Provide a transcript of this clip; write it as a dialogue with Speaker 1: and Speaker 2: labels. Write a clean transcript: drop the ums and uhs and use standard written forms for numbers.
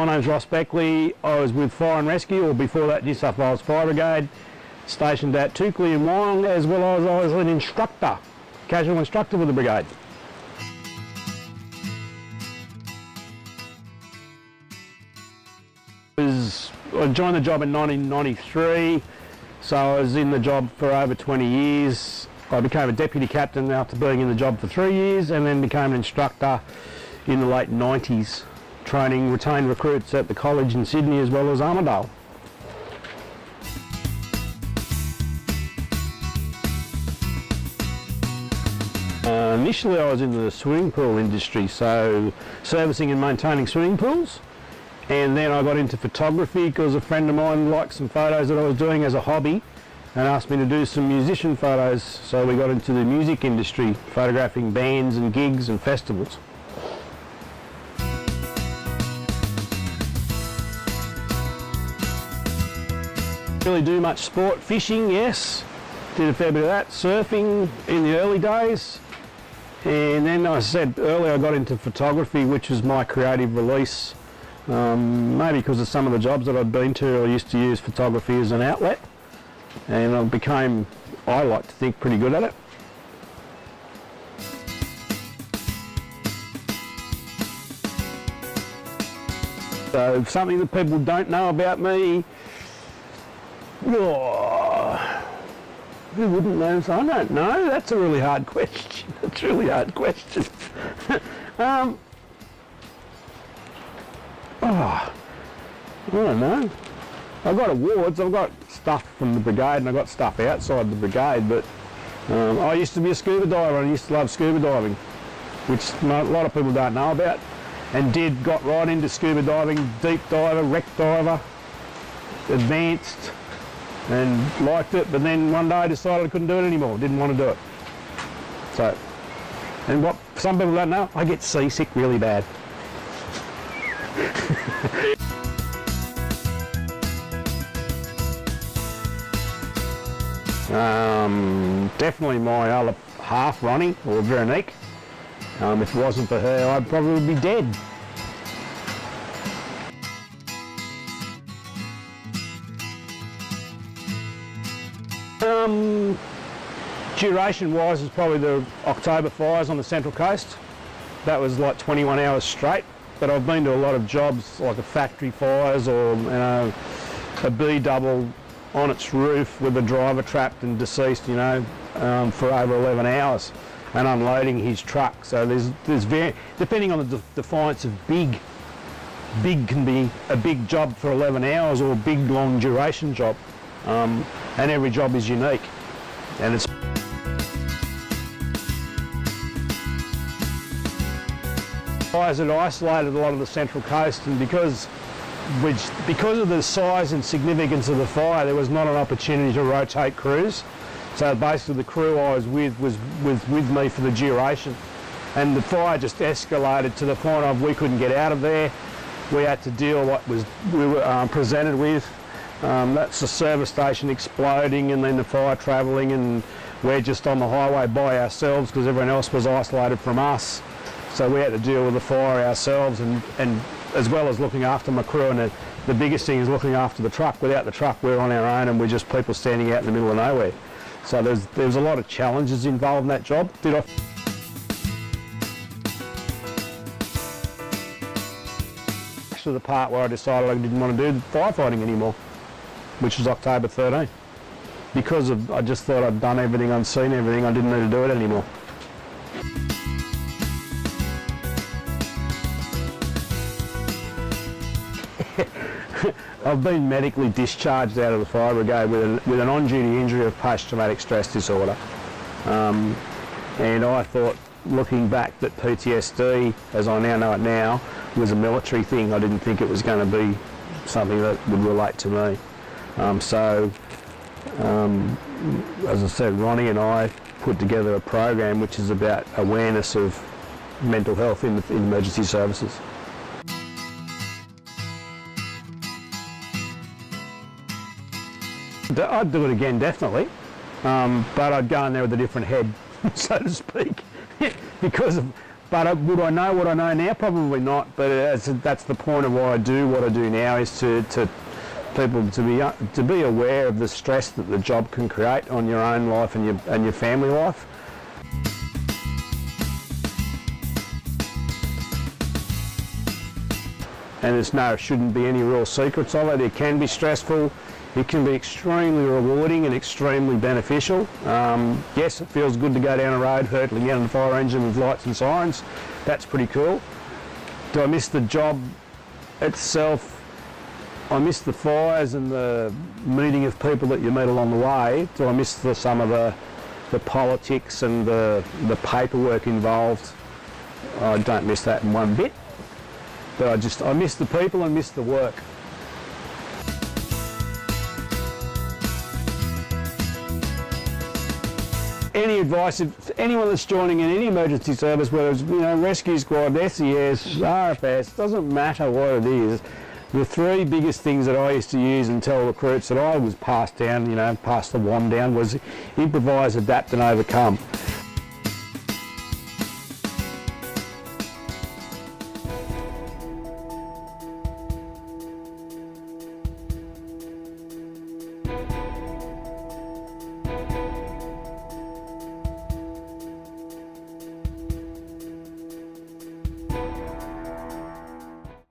Speaker 1: My name's Ross Beckley. I was with Fire and Rescue, or before that New South Wales Fire Brigade, stationed at Tukley and Wyong, as well as I was an instructor, casual instructor with the brigade. I joined the job in 1993, so I was in the job for over 20 years. I became a deputy captain after being in the job for 3 years, and then became an instructor in the late 90s, training retained recruits at the college in Sydney as well as Armidale. Initially I was in the swimming pool industry, so servicing and maintaining swimming pools. And then I got into photography because a friend of mine liked some photos that I was doing as a hobby and asked me to do some musician photos. So we got into the music industry, photographing bands and gigs and festivals. Really do much sport, fishing, yes. Did a fair bit of that, surfing in the early days. And then, as I said earlier, I got into photography, which was my creative release. Maybe because of some of the jobs that I'd been to, I used to use photography as an outlet, and I became, I like to think, pretty good at it. So something that people don't know about me, who wouldn't know? So I don't know. That's a really hard question. That's a really hard question. I don't know. I've got awards, I've got stuff from the brigade and I've got stuff outside the brigade, but I used to be a scuba diver and I used to love scuba diving, which a lot of people don't know about, and got right into scuba diving, deep diver, wreck diver, advanced, and liked it, but then one day I decided I couldn't do it anymore, didn't want to do it. So, and what some people don't know, I get seasick really bad. Definitely my other half, Ronnie, or Veronique. If it wasn't for her, I'd probably be dead. Duration-wise is probably the October fires on the Central Coast. That was like 21 hours straight. But I've been to a lot of jobs like a factory fires or a B-double on its roof with a driver trapped and deceased, for over 11 hours and unloading his truck. So there's depending on the defiance of big can be a big job for 11 hours or a big long duration job, and every job is unique, and it's fires had isolated a lot of the Central Coast, and because of the size and significance of the fire, there was not an opportunity to rotate crews. So basically the crew I was with was with me for the duration, and the fire just escalated to the point of we couldn't get out of there. We had to deal what we were presented with. That's the service station exploding and then the fire travelling, and we're just on the highway by ourselves because everyone else was isolated from us. So we had to deal with the fire ourselves, and as well as looking after my crew, and the biggest thing is looking after the truck. Without the truck, we're on our own and we're just people standing out in the middle of nowhere. So there's a lot of challenges involved in that job. To the part where I decided I didn't want to do firefighting anymore, which was October 13. Because I just thought I'd done everything, I'd seen everything, I didn't need to do it anymore. I've been medically discharged out of the fire brigade with an on-duty injury of post-traumatic stress disorder. And I thought, looking back, that PTSD, as I now know it now, was a military thing. I didn't think it was going to be something that would relate to me. As I said, Ronnie and I put together a program which is about awareness of mental health in emergency services. I'd do it again, definitely, but I'd go in there with a different head, so to speak, because of But would I know what I know now? Probably not. But that's the point of why I do what I do now, is to people to be aware of the stress that the job can create on your own life and your family life. And shouldn't be any real secrets of it. It can be stressful. It can be extremely rewarding and extremely beneficial. Yes, it feels good to go down a road hurtling out of the fire engine with lights and sirens. That's pretty cool. Do I miss the job itself? I miss the fires and the meeting of people that you meet along the way. Do I miss some of the politics and the paperwork involved? I don't miss that in one bit. But I miss the people and miss the work. Any advice, if anyone that's joining in any emergency service, whether it's rescue squad, SES, RFS, doesn't matter what it is, the three biggest things that I used to use and tell recruits that I was passed down, passed the wand down, was improvise, adapt and overcome.